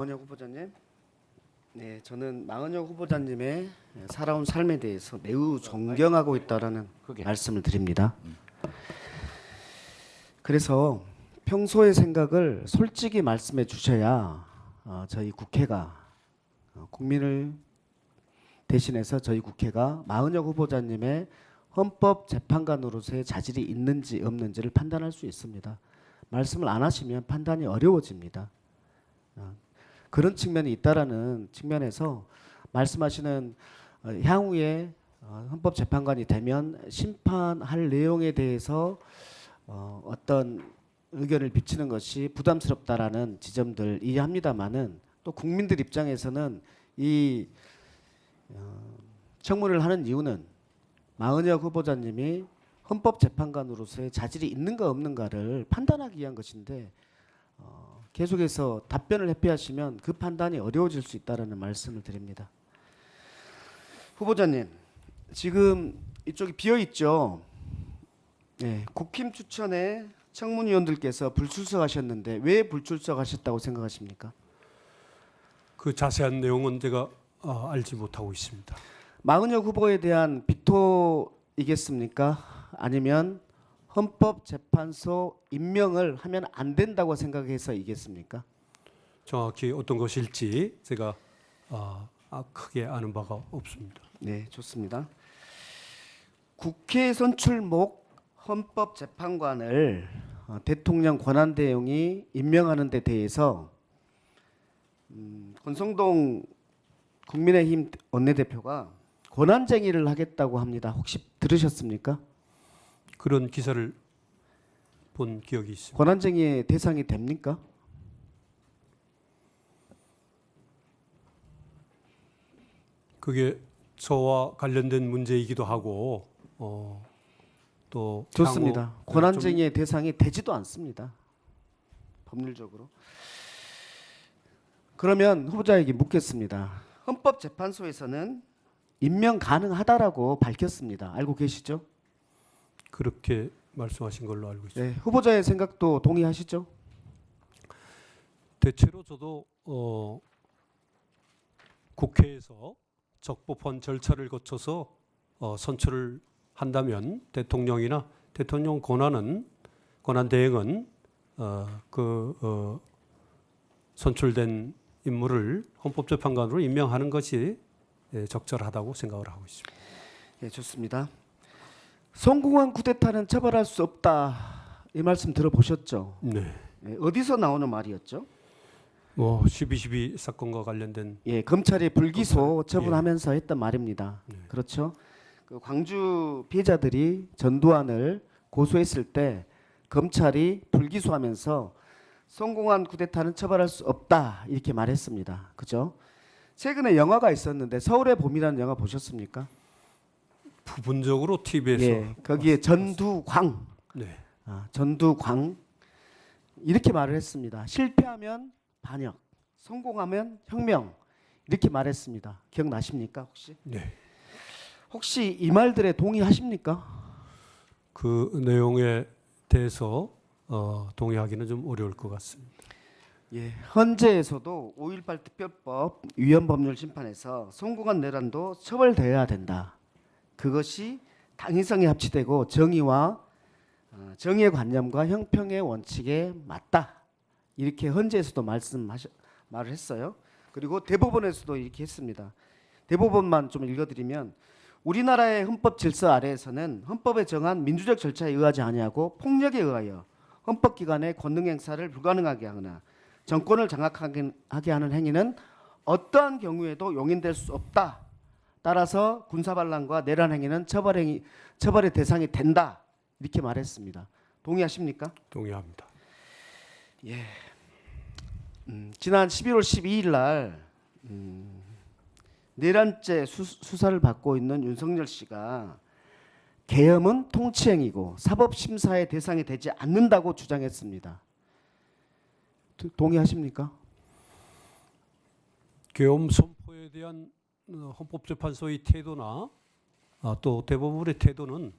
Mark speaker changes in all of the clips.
Speaker 1: 망은혁 후보자님, 네, 저는 망은혁 후보자님의 살아온 삶에 대해서 매우 존경하고 있다라는 말씀을 드립니다. 그래서 평소의 생각을 솔직히 말씀해 주셔야 저희 국회가 국민을 대신해서 저희 국회가 망은혁 후보자님의 헌법재판관으로서의 자질이 있는지 없는지를 판단할 수 있습니다. 말씀을 안 하시면 판단이 어려워집니다. 그런 측면이 있다라는 측면에서 말씀하시는 향후에 헌법재판관이 되면 심판할 내용에 대해서 어떤 의견을 비치는 것이 부담스럽다라는 지점들 이해합니다만은 또 국민들 입장에서는 이 청문을 하는 이유는 망은혁 후보자님이 헌법재판관으로서의 자질이 있는가 없는가를 판단하기 위한 것인데 계속해서 답변을 회피하시면 그 판단이 어려워질 수 있다는 말씀을 드립니다. 후보자님, 지금 이쪽이 비어 있죠. 네, 국힘 추천에 청문위원들께서 불출석하셨는데 왜 불출석하셨다고 생각하십니까?
Speaker 2: 그 자세한 내용은 제가 알지 못하고 있습니다.
Speaker 1: 망은혁 후보에 대한 비토이겠습니까? 아니면 헌법재판소 임명을 하면 안 된다고 생각해서 이겠습니까?
Speaker 2: 정확히 어떤 것일지 제가 크게 아는 바가 없습니다.
Speaker 1: 네, 좋습니다. 국회 선출목 헌법재판관을 대통령 권한대행이 임명하는 데 대해서 권성동 국민의힘 원내대표가 권한쟁의를 하겠다고 합니다. 혹시 들으셨습니까?
Speaker 2: 그런 기사를 본 기억이 있습니다.
Speaker 1: 권한쟁의의 대상이 됩니까?
Speaker 2: 그게 저와 관련된 문제이기도 하고 또
Speaker 1: 좋습니다. 권한쟁의의 대상이 되지도 않습니다. 법률적으로. 그러면 후보자에게 묻겠습니다. 헌법재판소에서는 임명 가능하다라고 밝혔습니다. 알고 계시죠?
Speaker 2: 그렇게 말씀하신 걸로 알고 있습니다.
Speaker 1: 네, 후보자의 생각도 동의하시죠?
Speaker 2: 대체로 저도 국회에서 적법한 절차를 거쳐서 선출을 한다면 대통령이나 대통령 권한 대행은 선출된 인물을 헌법재판관으로 임명하는 것이 적절하다고 생각을 하고 있습니다.
Speaker 1: 예, 좋습니다. 성공한 쿠데타는 처벌할 수 없다 이 말씀 들어보셨죠?
Speaker 2: 네.
Speaker 1: 예, 어디서 나오는 말이었죠?
Speaker 2: 12.12 사건과 관련된
Speaker 1: 예, 검찰이 불기소
Speaker 2: 검찰,
Speaker 1: 처분하면서 했던 말입니다.
Speaker 2: 네.
Speaker 1: 그렇죠? 그 광주 피해자들이 전두환을 고소했을 때 검찰이 불기소하면서 성공한 쿠데타는 처벌할 수 없다 이렇게 말했습니다. 그죠? 최근에 영화가 있었는데 서울의 봄이라는 영화 보셨습니까?
Speaker 2: 부분적으로 TV에서
Speaker 1: 예, 거기에 전두광,
Speaker 2: 네.
Speaker 1: 전두광 이렇게 말을 했습니다. 실패하면 반역, 성공하면 혁명 이렇게 말했습니다. 기억나십니까 혹시?
Speaker 2: 네.
Speaker 1: 혹시 이 말들에 동의하십니까?
Speaker 2: 그 내용에 대해서 동의하기는 좀 어려울 것 같습니다.
Speaker 1: 예, 헌재에서도 5.18 특별법 위헌법률 심판에서 성공한 내란도 처벌되어야 된다. 그것이 당위성이 합치되고 정의와 정의의 관념과 형평의 원칙에 맞다. 이렇게 헌재에서도 말을 했어요. 그리고 대법원에서도 이렇게 했습니다. 대법원만 좀 읽어드리면 우리나라의 헌법 질서 아래에서는 헌법에 정한 민주적 절차에 의하지 아니하고 폭력에 의하여 헌법기관의 권능 행사를 불가능하게 하거나 정권을 장악하게 하는 행위는 어떠한 경우에도 용인될 수 없다. 따라서 군사반란과 내란 행위는 처벌의 대상이 된다. 이렇게 말했습니다. 동의하십니까?
Speaker 2: 동의합니다.
Speaker 1: 예. 지난 11월 12일 날 내란죄 수사를 받고 있는 윤석열 씨가 계엄은 통치행위고 사법심사의 대상이 되지 않는다고 주장했습니다. 동의하십니까?
Speaker 2: 계엄 선포에 대한 헌법재판소의 태도나 또 대법원의 태도는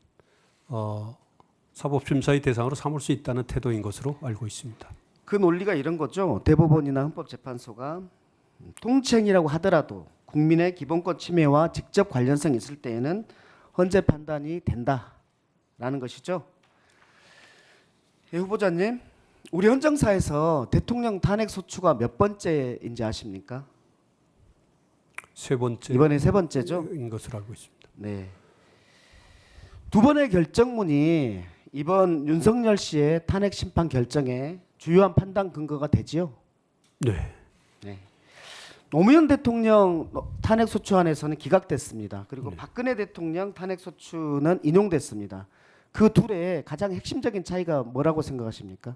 Speaker 2: 사법심사의 대상으로 삼을 수 있다는 태도인 것으로 알고 있습니다.
Speaker 1: 그 논리가 이런 거죠. 대법원이나 헌법재판소가 통치행위라고 하더라도 국민의 기본권 침해와 직접 관련성이 있을 때에는 헌재 판단이 된다라는 것이죠. 예, 후보자님, 우리 헌정사에서 대통령 탄핵 소추가 몇 번째인지 아십니까?
Speaker 2: 세 번째
Speaker 1: 이번에 세 번째죠.
Speaker 2: 인 것으로 알고 있습니다.
Speaker 1: 네. 두 번의 결정문이 이번 윤석열 씨의 탄핵 심판 결정에 주요한 판단 근거가 되지요.
Speaker 2: 네.
Speaker 1: 네. 노무현 대통령 탄핵 소추안에서는 기각됐습니다. 그리고
Speaker 2: 네.
Speaker 1: 박근혜 대통령 탄핵 소추는 인용됐습니다. 그 둘의 가장 핵심적인 차이가 뭐라고 생각하십니까?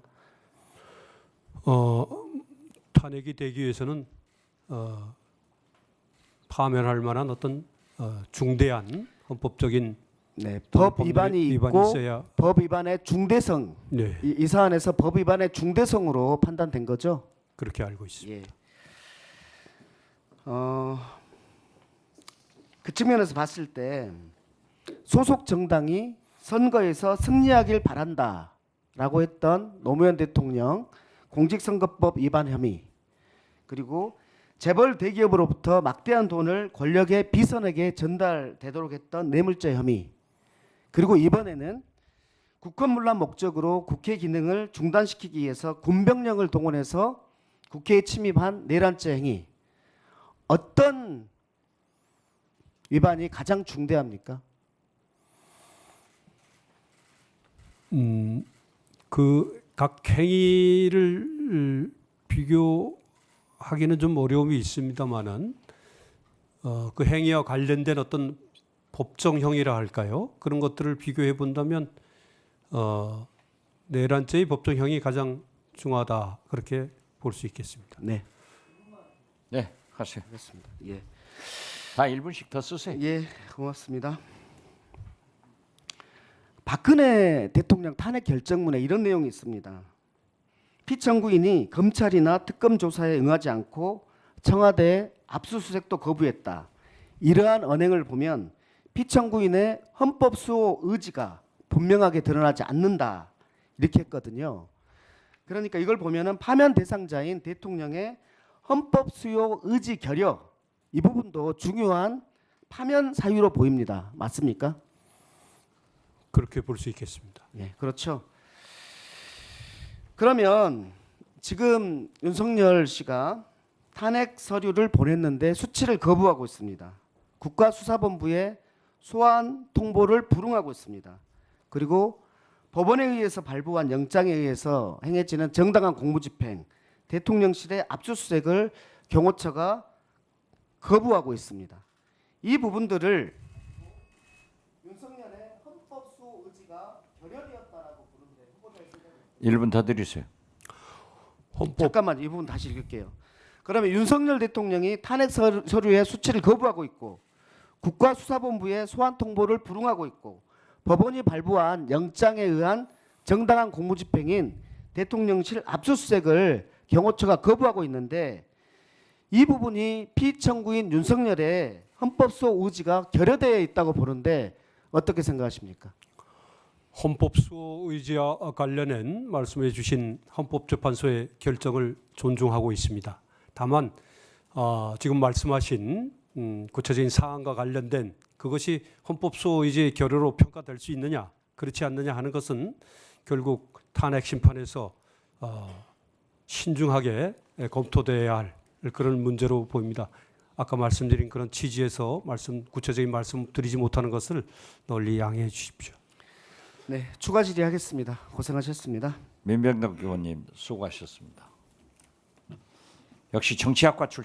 Speaker 2: 탄핵이 되기 위해서는 파면할 만한 어떤 중대한 헌법적인
Speaker 1: 네, 법 위반이 있고
Speaker 2: 있어야.
Speaker 1: 법 위반의 중대성,
Speaker 2: 네,
Speaker 1: 이 사안에서 법 위반의 중대성으로 판단된 거죠.
Speaker 2: 그렇게 알고 있습니다.
Speaker 1: 예. 그 측면에서 봤을 때 소속 정당이 선거에서 승리하길 바란다라고 했던 노무현 대통령 공직선거법 위반 혐의, 그리고 재벌 대기업으로부터 막대한 돈을 권력의 비선에게 전달되도록 했던 뇌물죄 혐의, 그리고 이번에는 국헌문란 목적으로 국회 기능을 중단시키기 위해서 군병력을 동원해서 국회에 침입한 내란죄 행위, 어떤 위반이 가장 중대합니까?
Speaker 2: 그 각 행위를 비교하기는 좀 어려움이 있습니다만은 그 행위와 관련된 어떤 법정형이라 할까요? 그런 것들을 비교해 본다면 내란죄의 법정형이 가장 중하다, 그렇게 볼 수 있겠습니다.
Speaker 1: 네,
Speaker 3: 네, 하세요.
Speaker 1: 알겠습니다. 예,
Speaker 3: 다 1분씩 더 쓰세요.
Speaker 1: 예, 고맙습니다. 박근혜 대통령 탄핵 결정문에 이런 내용이 있습니다. 피청구인이 검찰이나 특검 조사에 응하지 않고 청와대 압수수색도 거부했다. 이러한 언행을 보면 피청구인의 헌법 수호 의지가 분명하게 드러나지 않는다. 이렇게 했거든요. 그러니까 이걸 보면은 파면 대상자인 대통령의 헌법 수호 의지 결여, 이 부분도 중요한 파면 사유로 보입니다. 맞습니까?
Speaker 2: 그렇게 볼 수 있겠습니다.
Speaker 1: 예, 그렇죠. 그러면 지금 윤석열 씨가 탄핵 서류를 보냈는데 수치를 거부하고 있습니다. 국가수사본부에 소환 통보를 불응하고 있습니다. 그리고 법원에 의해서 발부한 영장에 의해서 행해지는 정당한 공무집행, 대통령실의 압수수색을 경호처가 거부하고 있습니다. 이 부분들을 윤석열의 헌법 수호 의지가 결여되었다라고 부르는데 후보자의 생각은?
Speaker 3: 1분 더 드리세요.
Speaker 2: 헌법
Speaker 1: 잠깐만, 이 부분 다시 읽을게요. 그러면 윤석열 대통령이 탄핵 서류의 수치를 거부하고 있고 국가수사본부의 소환 통보를 불응하고 있고 법원이 발부한 영장에 의한 정당한 공무집행인 대통령실 압수수색을 경호처가 거부하고 있는데, 이 부분이 피청구인 윤석열의 헌법수호 의지가 결여되어 있다고 보는데 어떻게 생각하십니까?
Speaker 2: 헌법 수호 의지와 관련된 말씀해 주신 헌법재판소의 결정을 존중하고 있습니다. 다만 지금 말씀하신 구체적인 사안과 관련된 그것이 헌법 수호 의지의 결여로 평가될 수 있느냐 그렇지 않느냐 하는 것은 결국 탄핵 심판에서 신중하게 검토돼야 할 그런 문제로 보입니다. 아까 말씀드린 그런 취지에서 구체적인 말씀 드리지 못하는 것을 널리 양해해 주십시오.
Speaker 1: 네, 추가 질의하겠습니다. 고생하셨습니다.
Speaker 3: 민병덕 의원님 수고하셨습니다. 역시 정치학과 출신